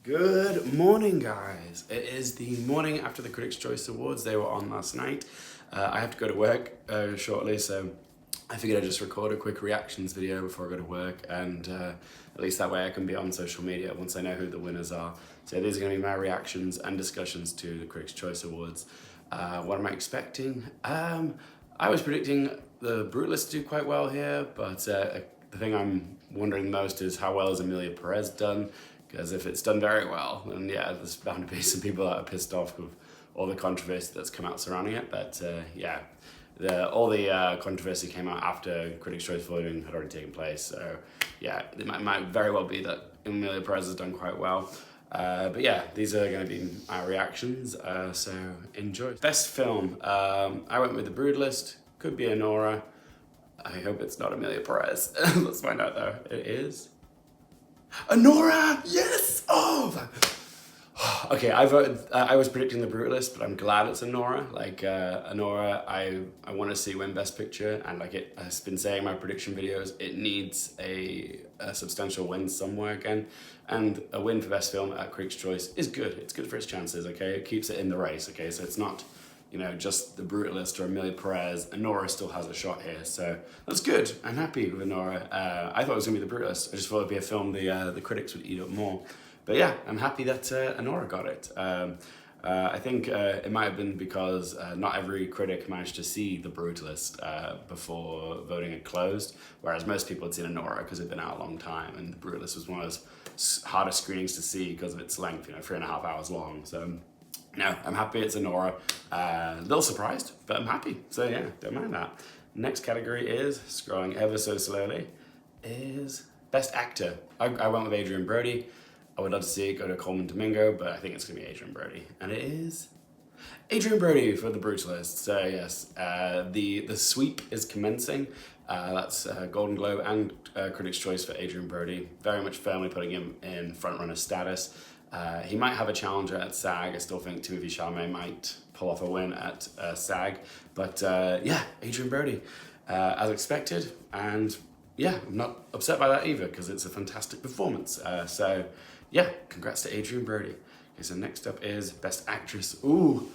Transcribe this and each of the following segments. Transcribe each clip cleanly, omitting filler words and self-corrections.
Good morning, guys. It is the morning after the Critics' Choice Awards. They were on last night. I have to go to work shortly, so I figured I'd just record a quick reactions video before I go to work, and at least that way I can be on social media once I know who the winners are. So these are going to be my reactions and discussions to the Critics' Choice Awards. What am I expecting? I was predicting the Brutalist to do quite well here, but the thing I'm wondering most is how well has Emilia Perez done? Because if it's done very well, then yeah, there's bound to be some people that are pissed off with all the controversy that's come out surrounding it. But yeah, all the controversy came out after Critics' Choice voting had already taken place. So yeah, it might very well be that Emilia Perez has done quite well. But yeah, these are going to be our reactions, so enjoy. Best film, I went with The Brutalist, could be Anora. I hope it's not Emilia Perez. Let's find out though. It is Anora! Yes! Oh! Okay, I voted. I was predicting The Brutalist, but I'm glad it's Anora. Like Anora, I want to see win Best Picture, and like I've been saying in my prediction videos, it needs a substantial win somewhere again, and a win for Best Film at Critics' Choice is good. It's good for its chances. Okay, it keeps it in the race. Okay, so it's not, you know, just The Brutalist or Emilia Perez. Anora still has a shot here, so that's good. I'm happy with Anora. I thought it was gonna be The Brutalist. I just thought it'd be a film the critics would eat up more. But yeah, I'm happy that Anora got it. I think it might have been because not every critic managed to see The Brutalist before voting had closed, whereas most people had seen Anora because it'd been out a long time, and The Brutalist was one of those hardest screenings to see because of its length, you know, 3.5 hours long. So no, I'm happy it's Anora. A little surprised, but I'm happy. So yeah, don't mind that. Next category is, scrolling ever so slowly, is Best Actor. I went with Adrian Brody. I would love to see it go to Coleman Domingo, but I think it's gonna be Adrian Brody. And it is Adrian Brody for The Brutalist. So yes, the sweep is commencing. That's Golden Globe and Critics' Choice for Adrian Brody. Very much firmly putting him in frontrunner status. He might have a challenger at SAG. I still think Timothée Chalamet might pull off a win at SAG. But yeah, Adrian Brody, as expected. And yeah, I'm not upset by that either because it's a fantastic performance. So yeah, congrats to Adrian Brody. Okay, so next up is Best Actress. Ooh,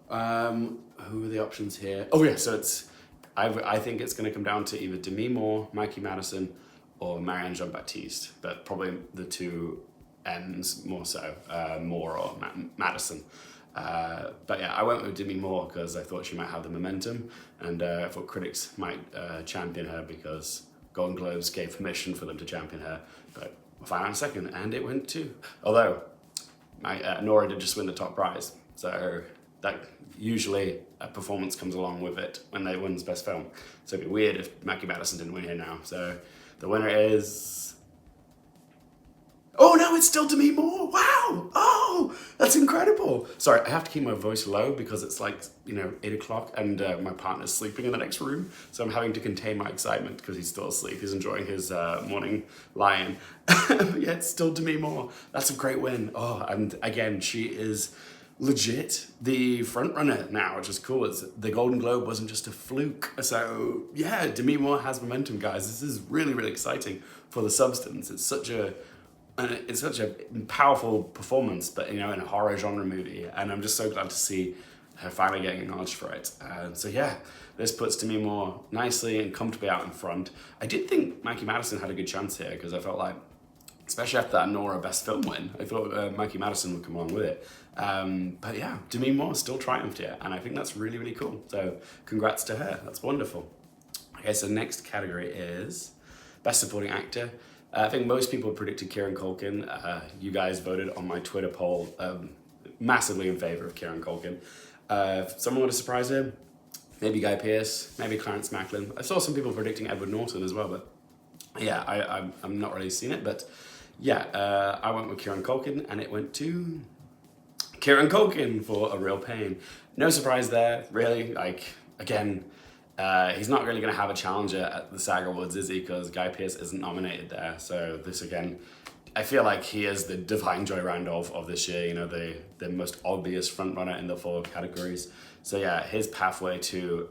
who are the options here? Oh yeah, so it's, I think it's gonna come down to either Demi Moore, Mikey Madison, or Marianne Jean-Baptiste, but probably the two ends more so, Moore or Madison. But yeah, I went with Demi Moore because I thought she might have the momentum, and I thought critics might champion her because Golden Globes gave permission for them to champion her, but we'll find out in a second, and it went too. Although, Nora did just win the top prize, so that usually a performance comes along with it when they win Best Film. So it'd be weird if Mackie Madison didn't win here now. So the winner is... Oh no, it's still Demi Moore! Wow! Oh, that's incredible! Sorry, I have to keep my voice low because it's like, you know, 8 o'clock and my partner's sleeping in the next room. So I'm having to contain my excitement because he's still asleep. He's enjoying his morning lie-in. But yeah, it's still Demi Moore. That's a great win. Oh, and again, she is legit the front runner now, which is cool. The Golden Globe wasn't just a fluke. So yeah, Demi Moore has momentum, guys. This is really, really exciting for the substance. It's such a powerful performance, but you know, in a horror genre movie, and I'm just so glad to see her finally getting acknowledged for it. So yeah, this puts Demi Moore nicely and comfortably out in front. I did think Mikey Madison had a good chance here because I felt like, especially after that Nora Best Film win, I thought Mikey Madison would come along with it. But yeah, Demi Moore still triumphed here, and I think that's really, really cool. So congrats to her, that's wonderful. Okay, so next category is Best Supporting Actor. I think most people predicted Kieran Culkin. You guys voted on my Twitter poll massively in favor of Kieran Culkin. Someone want to surprise him? Maybe Guy Pearce, maybe Clarence Macklin. I saw some people predicting Edward Norton as well, but yeah, I'm not really seeing it. But yeah, I went with Kieran Culkin, and it went to Kieran Culkin for A Real Pain. No surprise there, really. Like, again, he's not really going to have a challenger at the SAG Awards, is he? Because Guy Pearce isn't nominated there. So this, again, I feel like he is the Divine Joy Randolph of this year, you know, the most obvious frontrunner in the 4 categories. So yeah, his pathway to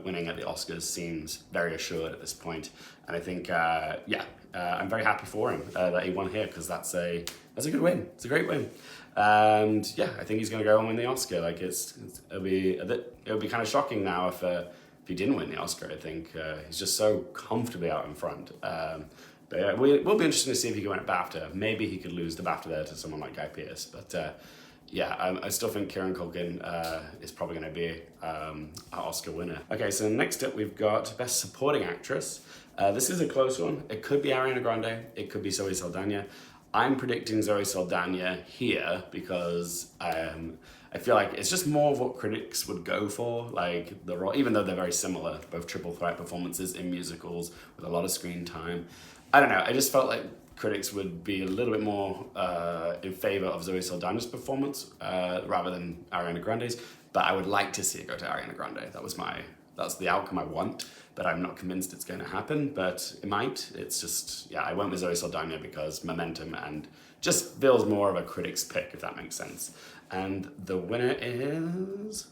winning at the Oscars seems very assured at this point. And I think, yeah, I'm very happy for him that he won here, because that's that's a good win. It's a great win. And yeah, I think he's going to go and win the Oscar. Like it'll be kind of shocking now if he didn't win the Oscar. I think he's just so comfortably out in front. But yeah, we'll be interested to see if he can win at BAFTA. Maybe he could lose the BAFTA there to someone like Guy Pearce. But yeah, I still think Kieran Culkin is probably going to be an Oscar winner. Okay, so next up we've got Best Supporting Actress. This is a close one. It could be Ariana Grande. It could be Zoe Saldana. I'm predicting Zoe Saldana here because I feel like it's just more of what critics would go for, like the role, even though they're very similar, both triple threat performances in musicals with a lot of screen time. I don't know, I just felt like critics would be a little bit more in favor of Zoe Saldana's performance rather than Ariana Grande's, but I would like to see it go to Ariana Grande. That's the outcome I want, but I'm not convinced it's going to happen, but it might. It's just, yeah, I went with Zoe Saldana because momentum and just feels more of a critic's pick, if that makes sense. And the winner is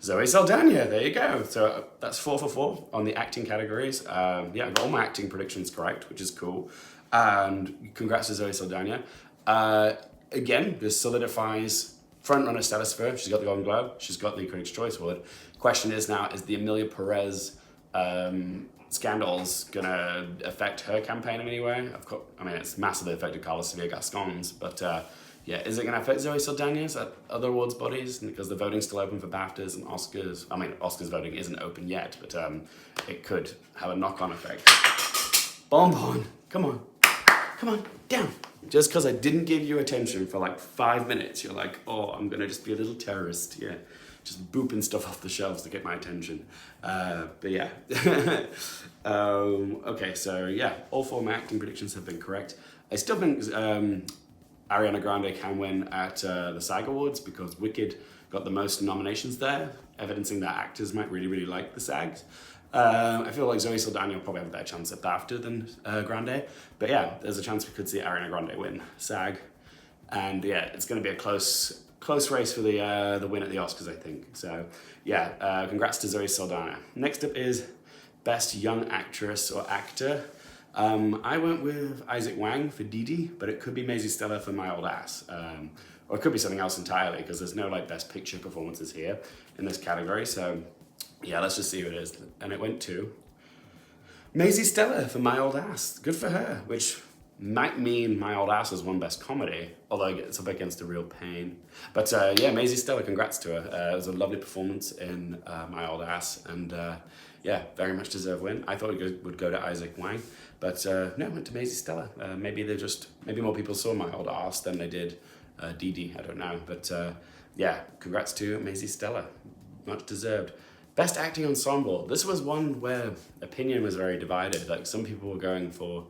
Zoe Saldana. There you go. So that's 4 for 4 on the acting categories. Yeah, I got all my acting predictions correct, which is cool. And congrats to Zoe Saldana. Again, this solidifies frontrunner status for her. She's got the Golden Globe. She's got the Critics' Choice Award. Question is now, is the Emilia Perez scandals gonna affect her campaign in any way? I mean, it's massively affected Carlos Sevilla Gascon's, but yeah, is it gonna affect Zoe Saldana's at other awards bodies? Because the voting's still open for BAFTAs and Oscars. I mean, Oscars voting isn't open yet, but it could have a knock-on effect. Bonbon, come on, down. Just because I didn't give you attention for like 5 minutes, you're like, oh, I'm gonna just be a little terrorist, yeah. Just booping stuff off the shelves to get my attention. But yeah. Okay, so yeah, all 4 of my acting predictions have been correct. I still think Ariana Grande can win at the SAG Awards because Wicked got the most nominations there, evidencing that actors might really, really like the SAGs. I feel like Zoe Saldana will probably have a better chance at BAFTA than Grande. But yeah, there's a chance we could see Ariana Grande win SAG. And yeah, it's going to be a close race for the win at the Oscars, I think. So yeah, congrats to Zoe Saldana. Next up is Best Young Actress or Actor. I went with Isaac Wang for Didi, but it could be Maisie Stella for My Old Ass. Or it could be something else entirely, because there's no like Best Picture performances here in this category. So yeah, let's just see who it is. And it went to Maisie Stella for My Old Ass. Good for her, which might mean My Old Ass has won Best Comedy, although it's up against A Real Pain. But yeah, Maisie Stella, congrats to her. It was a lovely performance in My Old Ass, and yeah, very much deserved win. I thought it would go to Isaac Wang, but no, it went to Maisie Stella. Maybe more people saw My Old Ass than they did Didi, I don't know. But yeah, congrats to Maisie Stella, much deserved. Best Acting Ensemble. This was one where opinion was very divided. Like some people were going for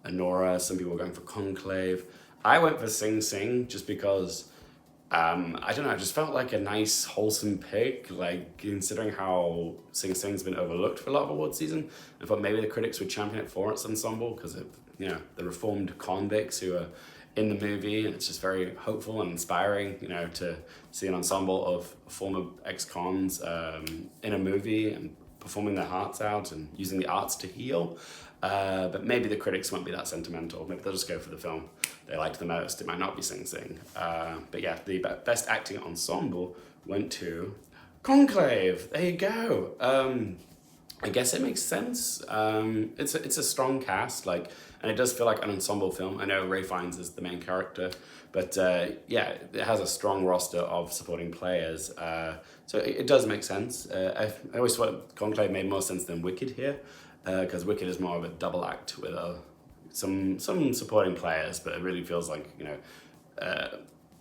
Anora, some people were going for Conclave. I went for Sing Sing just because, I don't know, it just felt like a nice, wholesome pick, like considering how Sing Sing's been overlooked for a lot of award season. I thought maybe the critics would champion it for its ensemble because of, you know, the reformed convicts who are in the movie, and it's just very hopeful and inspiring, you know, to see an ensemble of former ex-cons in a movie and performing their hearts out and using the arts to heal. But maybe the critics won't be that sentimental. Maybe they'll just go for the film they liked the most. It might not be Sing Sing. But yeah, the Best Acting Ensemble went to Conclave. There you go. I guess it makes sense. It's a strong cast, like, and it does feel like an ensemble film. I know Ray Fiennes is the main character, but yeah, it has a strong roster of supporting players. So it does make sense. I always thought Conclave made more sense than Wicked here, because Wicked is more of a double act with some supporting players, but it really feels like, you know,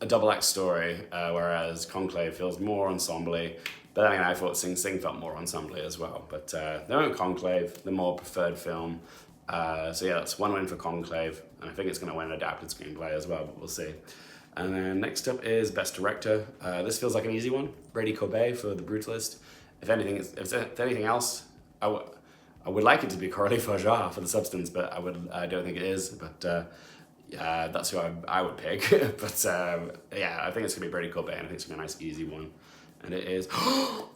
a double act story, whereas Conclave feels more ensemble-y. But I mean, I thought Sing Sing felt more ensemble-y as well. But they went Conclave, the more preferred film. So yeah, that's one win for Conclave, and I think it's going to win adapted screenplay as well, but we'll see. And then next up is Best Director. This feels like an easy one. Brady Corbet for The Brutalist. If anything else, I would like it to be Coralie Farjar for The Substance, but I don't think it is. But yeah, that's who I would pick. But yeah, I think it's going to be Brady Corbet, and I think it's going to be a nice, easy one. And it is... Oh,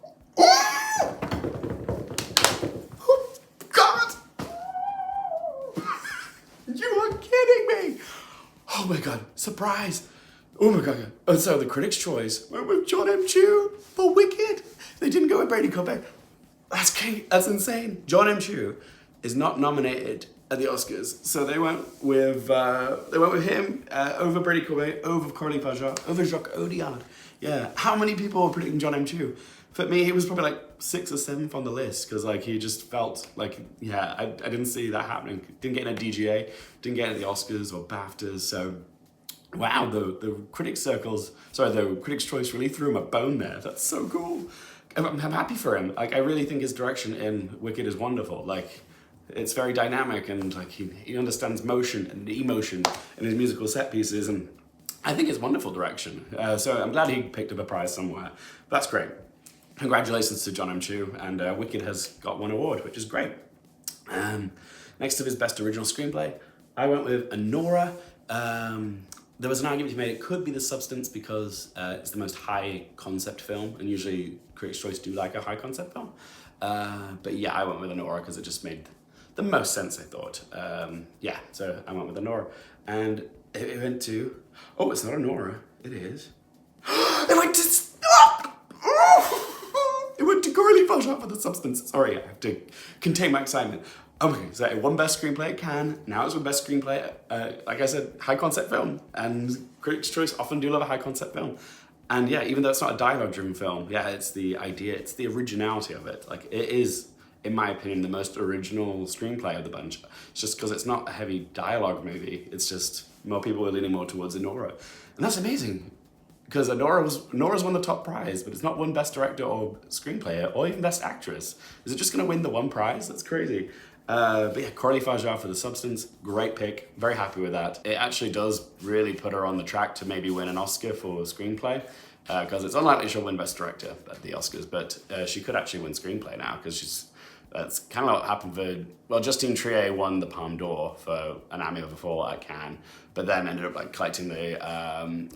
God! You are kidding me! Oh my God. Surprise! Oh my god. And so the Critics' Choice went with John M. Chu for Wicked. They didn't go with Brady Corbet. That's insane. John M. Chu is not nominated at the Oscars, so they went with him over Brady Corbet, over Coralie Fajar, over Jacques Audiard. Yeah, how many people were predicting John M. Chu? For me, he was probably like 6th or 7th on the list because like he just felt like I didn't see that happening. Didn't get in a DGA, didn't get in the Oscars or BAFTAs. So wow, the critics choice really threw him a bone there. That's so cool. I'm happy for him. Like I really think his direction in Wicked is wonderful. Like it's very dynamic and like he understands motion and emotion in his musical set pieces, and I think it's wonderful direction. So I'm glad he picked up a prize somewhere. That's great. Congratulations to John M. Chu, and Wicked has got one award, which is great. Next up is Best Original Screenplay. I went with Anora. There was an argument to be made it could be The Substance because it's the most high concept film, and usually Critics' Choice do like a high concept film. But yeah, I went with Anora because it just made the most sense, I thought. Yeah, so I went with Anora. And it went to, oh, it's not Anora, it is. It went to, it went to Coralie Fajar for The Substance. Sorry, I have to contain my excitement. Okay, so it won Best Screenplay at Cannes. Now it's with Best Screenplay. Like I said, high concept film, and Critics' Choice often do love a high concept film. And yeah, even though it's not a dialogue-driven film, yeah, it's the idea, it's the originality of it. Like it is, in my opinion, the most original screenplay of the bunch. It's just because it's not a heavy dialogue movie. It's just more people are leaning more towards Anora, and that's amazing. Because Nora's won the top prize, but it's not won Best Director or Screenplay or even Best Actress. Is it just going to win the one prize? That's crazy. But yeah, Coralie Fajar for The Substance, great pick. Very happy with that. It actually does really put her on the track to maybe win an Oscar for Screenplay, because it's unlikely she'll win Best Director at the Oscars, but she could actually win Screenplay now because that's kind of what happened for, well, Justine Triet won the Palme d'Or for An Ami of a Fall at Cannes, but then ended up like collecting the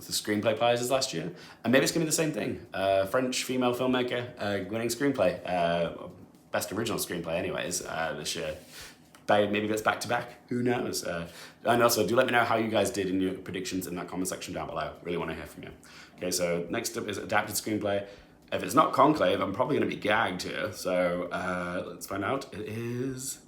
screenplay prizes last year. And maybe it's gonna be the same thing. French female filmmaker winning screenplay, Best Original Screenplay anyways, this year. Maybe it's back to back, who knows? And also do let me know how you guys did in your predictions in that comment section down below. Really wanna hear from you. Okay, so next up is Adapted Screenplay. If it's not Conclave, I'm probably going to be gagged here. So let's find out. It is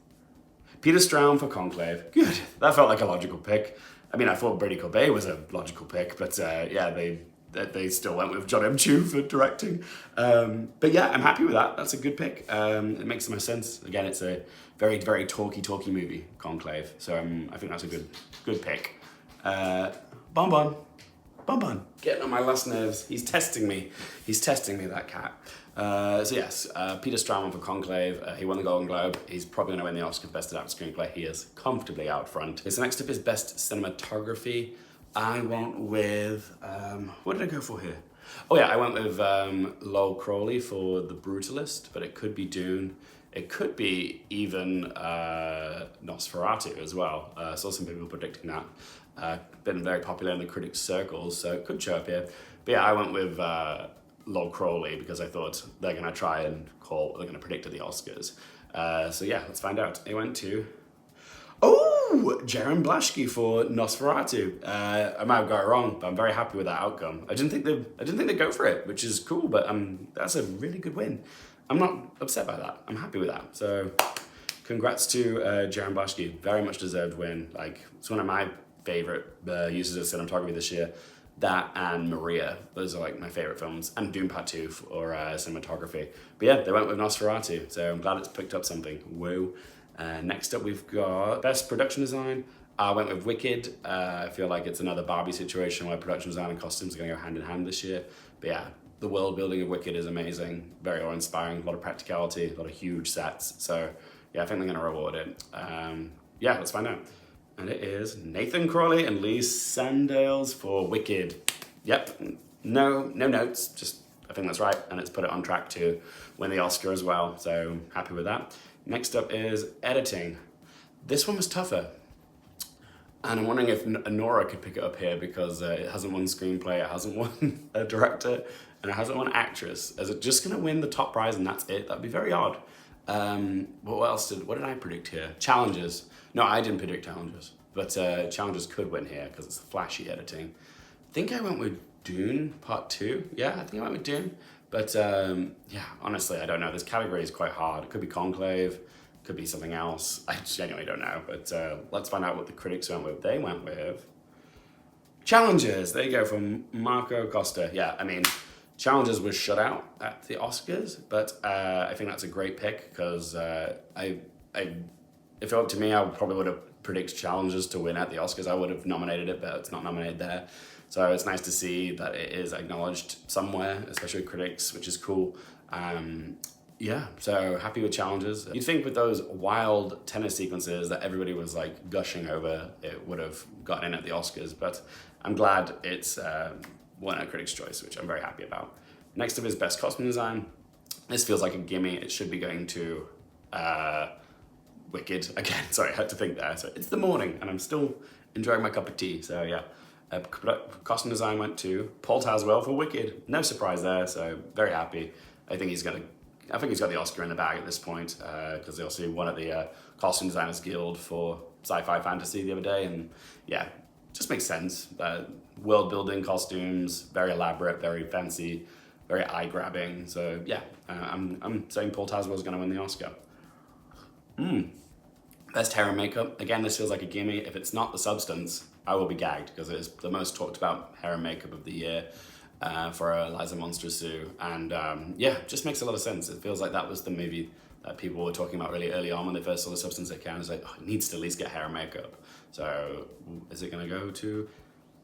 Peter Straum for Conclave. Good. That felt like a logical pick. I mean, I thought Brady Corbet was a logical pick, but yeah, they still went with John M. Chu for directing. But yeah, I'm happy with that. That's a good pick. It makes the most sense. Again, it's a very, very talky movie, Conclave. So I think that's a good pick. Bonbon. Getting on my last nerves. He's testing me, that cat. So yes, Peter Straum for Conclave. He won the Golden Globe. He's probably going to win the Oscar for Best Adapted Screenplay. He is comfortably out front. Okay, so next up is Best Cinematography. I went with, what did I go for here? Oh yeah, I went with Lowell Crawley for The Brutalist, but it could be Dune. It could be even Nosferatu as well. I saw some people predicting that. Been very popular in the critics' circles, so it could show up here. But yeah, I went with Lowell Crawley because I thought they're going to try and they're going to predict at the Oscars. So yeah, let's find out. It went to, Jaron Blaschke for Nosferatu. I might have got it wrong, but I'm very happy with that outcome. I didn't think they'd go for it, which is cool, but that's a really good win. I'm not upset by that. I'm happy with that. So congrats to Jaron Blaschke. Very much deserved win. Like, it's one of my favorite uses of cinematography this year. That and Maria, those are like my favorite films, and Doom Part 2 for cinematography. But yeah, they went with Nosferatu, so I'm glad it's picked up something. Whoa. Next up we've got Best Production Design. I went with Wicked. I feel like it's another Barbie situation where production design and costumes are going to go hand in hand this year. But yeah, the world building of Wicked is amazing, very awe-inspiring, a lot of practicality, a lot of huge sets. So yeah, I think they're going to reward it. Yeah, let's find out. And it is Nathan Crawley and Lee Sandales for Wicked. Yep, no notes, just I think that's right, and it's put it on track to win the Oscar as well, so happy with that. Next up is Editing. This one was tougher, and I'm wondering if Nora could pick it up here because it hasn't won Screenplay, it hasn't won a Director, and it hasn't won Actress. Is it just gonna win the top prize and that's it? That'd be very odd. What did I predict here? Challenges. No, I didn't predict Challenges. but Challengers could win here because it's flashy editing. I think I went with Dune Part 2. Yeah, I think I went with Dune. But yeah, honestly, I don't know. This category is quite hard. It could be Conclave, could be something else. I genuinely don't know. But let's find out what the critics went with. They went with Challengers. There you go, from Marco Costa. Yeah, I mean, Challengers was shut out at the Oscars, but I think that's a great pick because if it were up to me, I probably would have predicted Challengers to win at the Oscars. I would have nominated it, but it's not nominated there. So it's nice to see that it is acknowledged somewhere, especially with critics, which is cool. Yeah, so happy with Challengers. You'd think with those wild tennis sequences that everybody was like gushing over, it would have gotten in at the Oscars, but I'm glad it's won a Critics' Choice, which I'm very happy about. Next up is Best Costume Design. This feels like a gimme. It should be going to Wicked. Again, sorry, I had to think there. So it's the morning and I'm still enjoying my cup of tea, so yeah. Costume design went to Paul Tazwell for Wicked. No surprise there, so very happy. I think he's got the Oscar in the bag at this point because they also won at the Costume Designers Guild for sci-fi fantasy the other day, and yeah, just makes sense. World building costumes, very elaborate, very fancy, very eye grabbing. So yeah, I'm saying Paul Tazwell's going to win the Oscar. Best hair and makeup. Again, this feels like a gimme. If it's not The Substance, I will be gagged because it is the most talked about hair and makeup of the year for Eliza Monster-Sue. And yeah, just makes a lot of sense. It feels like that was the movie that people were talking about really early on when they first saw The Substance at Cannes. It's like, oh, it needs to at least get hair and makeup. So is it going to go to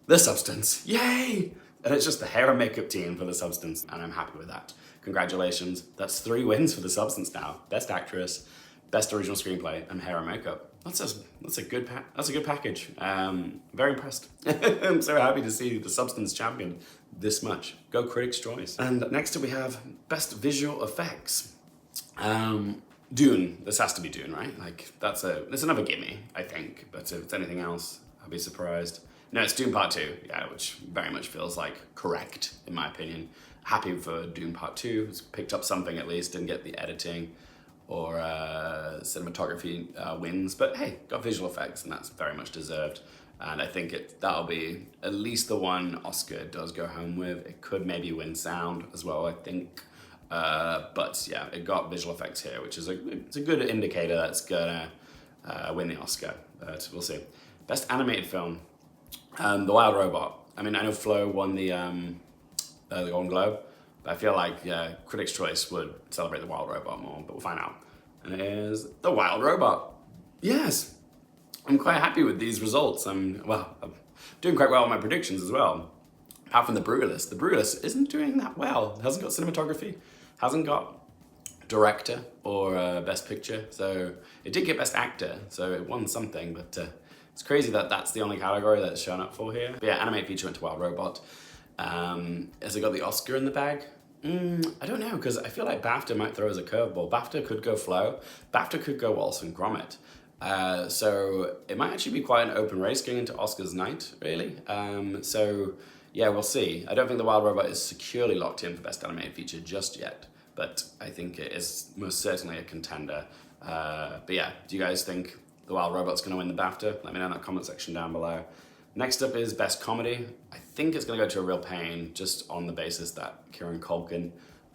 The Substance? Yay! And it's just the hair and makeup team for The Substance, and I'm happy with that. Congratulations. That's 3 wins for The Substance now. Best Actress, Best Original Screenplay, and hair and makeup. That's a good package. Very impressed. I'm so happy to see The Substance championed this much. Go Critics' Choice. And next up we have Best Visual Effects. Dune. This has to be Dune, right? Like that's another gimme, I think. But if it's anything else, I'll be surprised. No, it's Dune Part 2. Yeah, which very much feels like correct in my opinion. Happy for Dune Part 2. It's picked up something at least, didn't get the editing or cinematography wins, but hey, got visual effects, and that's very much deserved. And I think that'll be at least the one Oscar does go home with. It could maybe win sound as well, I think. But yeah, it got visual effects here, which is it's a good indicator that's gonna win the Oscar. But we'll see. Best animated film, The Wild Robot. I mean, I know Flo won the Golden Globe. I feel like Critics' Choice would celebrate The Wild Robot more, but we'll find out. And it is The Wild Robot. Yes, I'm quite happy with these results. I'm doing quite well on my predictions as well. Apart from The Brutalist. The Brutalist isn't doing that well. It hasn't got cinematography, hasn't got director or best picture. So it did get best actor, so it won something, but it's crazy that that's the only category that it's shown up for here. But yeah, animated feature went to Wild Robot. Has it got the Oscar in the bag? I don't know, because I feel like BAFTA might throw as a curveball. BAFTA could go Flo. BAFTA could go Wallace and Gromit. So it might actually be quite an open race going into Oscars night, really. So yeah, we'll see. I don't think The Wild Robot is securely locked in for Best Animated Feature just yet, but I think it is most certainly a contender. But yeah, do you guys think The Wild Robot's going to win the BAFTA? Let me know in that comment section down below. Next up is Best Comedy. I think it's going to go to A Real Pain, just on the basis that Kieran Culkin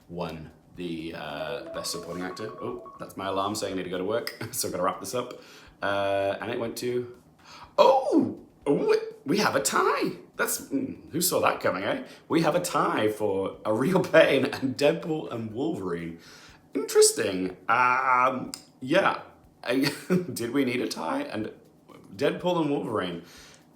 won the Best Supporting Actor. Oh, that's my alarm saying I need to go to work, so I've got to wrap this up. And it went to... Oh, we have a tie. Who saw that coming, eh? We have a tie for A Real Pain and Deadpool and Wolverine. Interesting. Yeah. Did we need a tie? And Deadpool and Wolverine.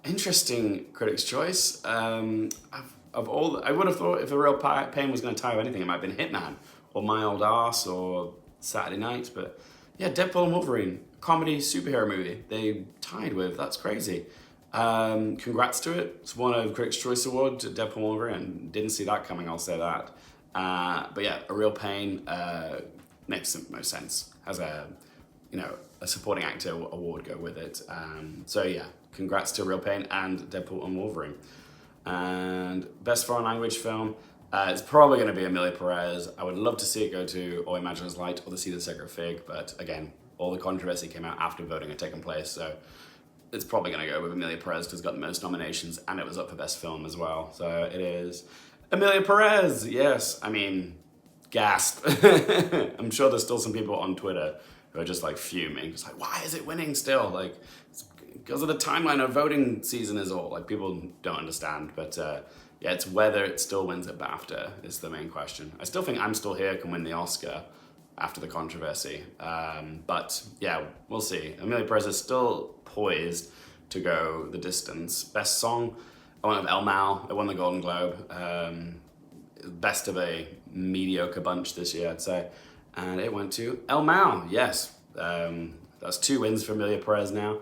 Interesting Critics' Choice. I would have thought if A Real Pain was going to tie with anything, it might have been Hitman or My Old Arse or Saturday Night. But yeah, Deadpool and Wolverine, comedy superhero movie. They tied with. That's crazy. Congrats to it. It's won a Critics' Choice Award to Deadpool and Wolverine. Didn't see that coming, I'll say that. But yeah, A Real Pain makes the most sense. Has a supporting actor award go with it. So yeah, congrats to Real Pain and Deadpool and Wolverine. And Best Foreign Language Film, it's probably going to be Emilia Perez. I would love to see it go to Or Imagine As Light or The Sea the Sacred Fig, but again, all the controversy came out after voting had taken place, so it's probably gonna go with Emilia Perez because it's got the most nominations and it was up for Best Film as well. So it is Emilia Perez, yes. I mean, gasp. I'm sure there's still some people on Twitter who are just like fuming, just like, why is it winning still? Like, it's because of the timeline of voting season is all. Like, people don't understand, but yeah, it's whether it still wins at BAFTA is the main question. I still think I'm Still Here can win the Oscar after the controversy, but yeah, we'll see. Emilia Perez is still poised to go the distance. Best song, I went with El Mal. It won the Golden Globe. Best of a mediocre bunch this year, I'd say. And it went to El Mal, yes. That's 2 wins for Emilia Perez now.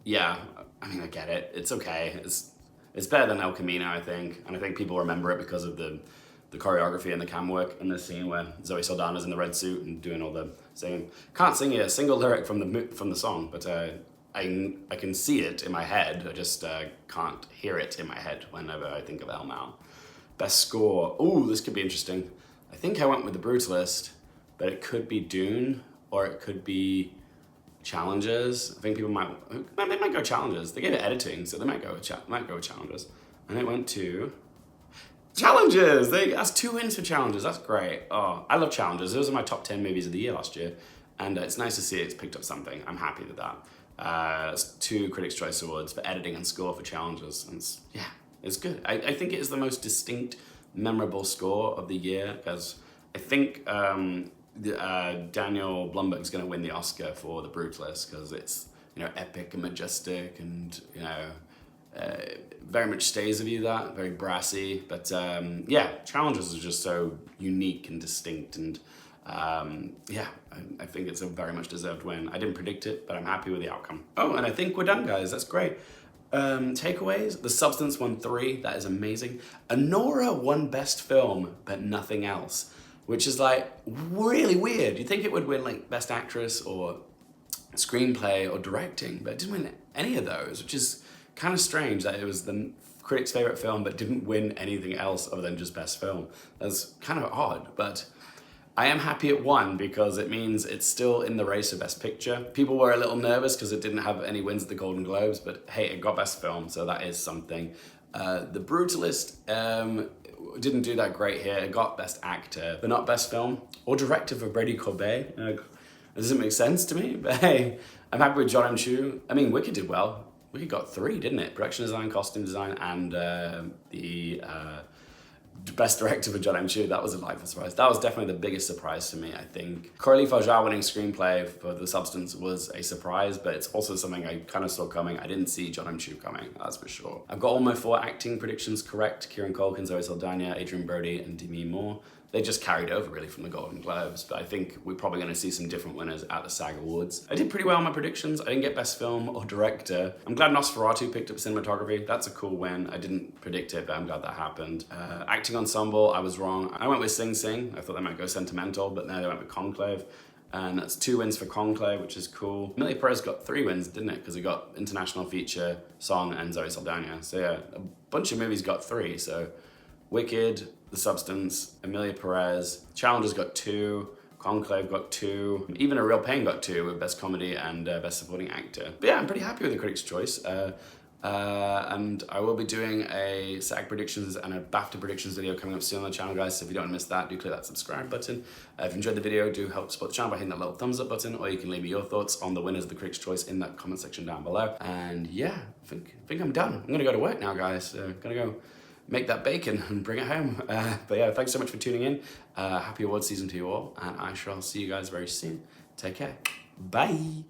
Yeah, I mean, I get it. It's okay. It's better than El Camino, I think. And I think people remember it because of the choreography and the cam work in this scene where Zoe Saldana's in the red suit and doing all the singing. Can't sing a single lyric from the song, but I can see it in my head. I just can't hear it in my head whenever I think of El Mal. Best score. Ooh, this could be interesting. I think I went with The Brutalist, but it could be Dune or it could be Challenges. I think people might go Challenges. They gave it editing, so they might go with Challenges. And it went to Challenges. That's 2 wins for Challenges. That's great. Oh, I love Challenges. Those are my top 10 movies of the year last year, and it's nice to see it's picked up something. I'm happy with that. It's 2 Critics' Choice Awards for editing and score for Challenges, and yeah, it's good. I think it is the most distinct, memorable score of the year, because I think Daniel Blumberg's going to win the Oscar for The Brutalist because it's, you know, epic and majestic and, you know, very much stays with you, that very brassy. But yeah, Challenges is just so unique and distinct, and yeah, I think it's a very much deserved win. I didn't predict it, but I'm happy with the outcome. Oh, and I think we're done, guys. That's great. Takeaways: The Substance won 3. That is amazing. Anora won Best Film, but nothing else, which is like really weird. You'd think it would win like Best Actress or Screenplay or Directing, but it didn't win any of those, which is kind of strange that it was the critics' favorite film but didn't win anything else other than just Best Film. That's kind of odd, but I am happy it won because it means it's still in the race for Best Picture. People were a little nervous because it didn't have any wins at the Golden Globes, but hey, it got Best Film, so that is something. The Brutalist didn't do that great here. It got Best Actor, but not Best Film or Director for Brady Corbet. It doesn't make sense to me, but hey, I'm happy with John M. Chu. I mean, Wicked did well. Wicked got 3, didn't it? Production design, costume design, and the Best Director for John M. Chu. That was a delightful surprise. That was definitely the biggest surprise to me, I think. Coralie Farjar winning Screenplay for The Substance was a surprise, but it's also something I kind of saw coming. I didn't see John M. Chu coming, that's for sure. I've got all my 4 acting predictions correct. Kieran Culkin, Zoe Saldana, Adrian Brody, and Demi Moore. They just carried over really from the Golden Globes, but I think we're probably going to see some different winners at the SAG Awards. I did pretty well on my predictions. I didn't get Best Film or Director. I'm glad Nosferatu picked up cinematography. That's a cool win. I didn't predict it, but I'm glad that happened. Acting ensemble, I was wrong. I went with Sing Sing. I thought they might go Sentimental, but no, they went with Conclave. And that's 2 wins for Conclave, which is cool. Emilia Perez got 3 wins, didn't it? Because it got International Feature, Song, and Zoe Saldana. So yeah, a bunch of movies got 3, so Wicked, The Substance, Emilia Perez, Challenges got 2, Conclave got 2, even A Real Pain got 2 with Best Comedy and Best Supporting Actor. But yeah, I'm pretty happy with the Critics' Choice. And I will be doing a SAG predictions and a BAFTA predictions video coming up soon on the channel, guys. So if you don't want to miss that, do click that subscribe button. If you enjoyed the video, do help support the channel by hitting that little thumbs up button, or you can leave me your thoughts on the winners of the Critics' Choice in that comment section down below. And yeah, I think I'm done. I'm gonna go to work now, guys. So gonna go make that bacon and bring it home. But yeah, thanks so much for tuning in. Happy awards season to you all, and I shall see you guys very soon. Take care. Bye.